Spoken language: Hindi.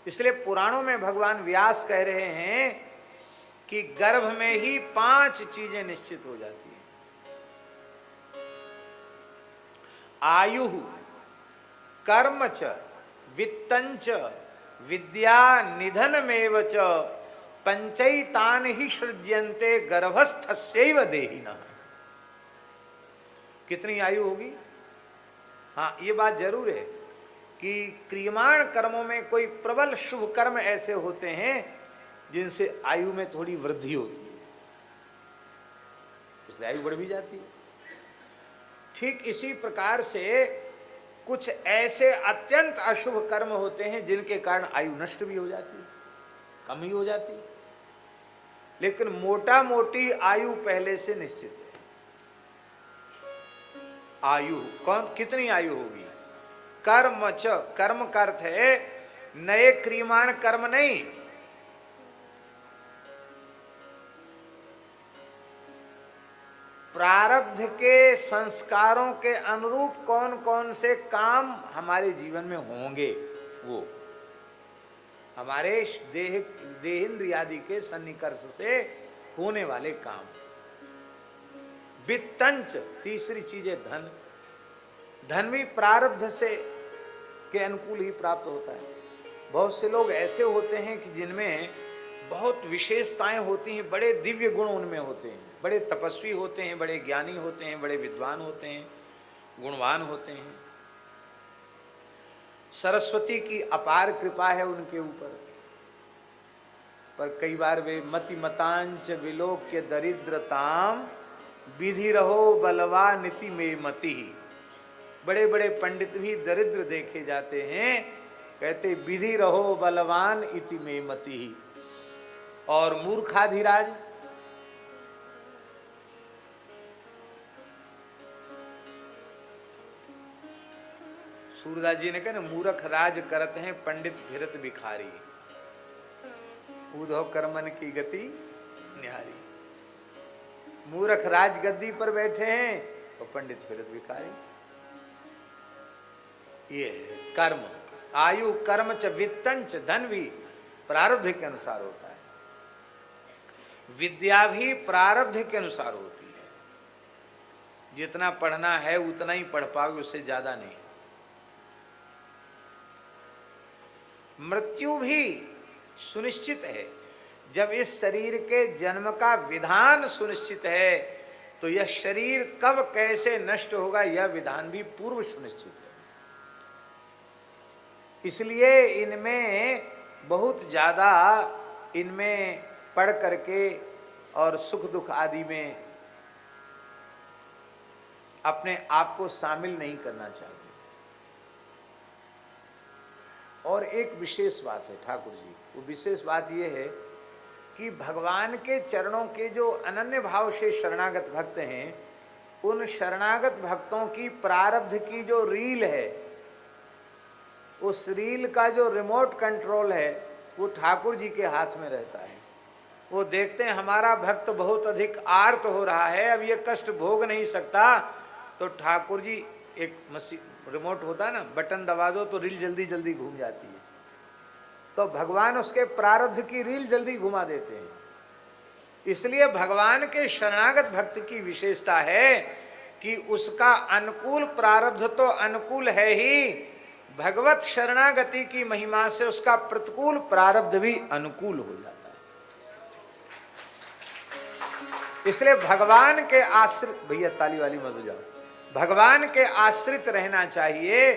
इसलिए पुराणों में भगवान व्यास कह रहे हैं कि गर्भ में ही 5 चीजें निश्चित हो जाती हैं। आयु, कर्म च, वित्तं च, विद्या निधनमेव च, पंचैतान ही सृज्यन्ते गर्भस्थस्यैव देहिनः। कितनी आयु होगी? हाँ, ये बात जरूर है कि क्रियमाण कर्मों में कोई प्रबल शुभ कर्म ऐसे होते हैं जिनसे आयु में थोड़ी वृद्धि होती है, इसलिए आयु बढ़ भी जाती है। ठीक इसी प्रकार से कुछ ऐसे अत्यंत अशुभ कर्म होते हैं जिनके कारण आयु नष्ट भी हो जाती है, कम ही हो जाती है, लेकिन मोटा मोटी आयु पहले से निश्चित है। आयु कौन, कितनी आयु होगी? कर्म च, कर्म का अर्थ है नए क्रियमाण कर्म नहीं, प्रारब्ध के संस्कारों के अनुरूप कौन कौन से काम हमारे जीवन में होंगे, वो हमारे देहेंद्रियादि के सन्निकर्ष से होने वाले काम। वित्तंच, तीसरी चीज है धन। धन भी प्रारब्ध से के अनुकूल ही प्राप्त होता है। बहुत से लोग ऐसे होते हैं कि जिनमें बहुत विशेषताएं होती हैं, बड़े दिव्य गुण उनमें होते हैं, बड़े तपस्वी होते हैं, बड़े ज्ञानी होते हैं, बड़े विद्वान होते हैं, गुणवान होते हैं। सरस्वती की अपार कृपा है उनके ऊपर, पर कई बार वे मति मतांच विलोक्य दरिद्रताम विधि रहो बलवा नीति में मति। बड़े बड़े पंडित भी दरिद्र देखे जाते हैं, कहते विधि रहो बलवान इति में मति। और मूर्खाधिराज, सूरदास जी ने कहा ना, मूर्ख राज करत हैं पंडित फिरत भिखारी, उधो कर्मन की गति निहारी। मूर्ख राज गद्दी पर बैठे हैं और पंडित फिरत भिखारी। ये है कर्म। आयु, कर्म च, वित्तंच, धन भी प्रारब्ध के अनुसार होता है, विद्या भी प्रारब्ध के अनुसार होती है। जितना पढ़ना है उतना ही पढ़ पाओगे, उससे ज्यादा नहीं। मृत्यु भी सुनिश्चित है। जब इस शरीर के जन्म का विधान सुनिश्चित है तो यह शरीर कब कैसे नष्ट होगा यह विधान भी पूर्व सुनिश्चित है। इसलिए इनमें बहुत ज्यादा इनमें पढ़ करके और सुख दुख आदि में अपने आप को शामिल नहीं करना चाहिए। और एक विशेष बात है ठाकुर जी, वो विशेष बात ये है कि भगवान के चरणों के जो अनन्य भाव से शरणागत भक्त हैं, उन शरणागत भक्तों की प्रारब्ध की जो रील है, उस रील का जो रिमोट कंट्रोल है वो ठाकुर जी के हाथ में रहता है। वो देखते हैं हमारा भक्त बहुत अधिक आर्त हो रहा है, अब ये कष्ट भोग नहीं सकता, तो ठाकुर जी एक रिमोट होता है ना, बटन दबा दो तो रील जल्दी जल्दी घूम जाती है। तो भगवान उसके प्रारब्ध की रील जल्दी घुमा देते हैं। इसलिए भगवान के शरणागत भक्त की विशेषता है कि उसका अनुकूल प्रारब्ध तो अनुकूल है ही, भगवत शरणागति की महिमा से उसका प्रतिकूल प्रारब्ध भी अनुकूल हो जाता है। इसलिए भगवान के आश्रित, भैया ताली वाली मत बजाओ, भगवान के आश्रित रहना चाहिए।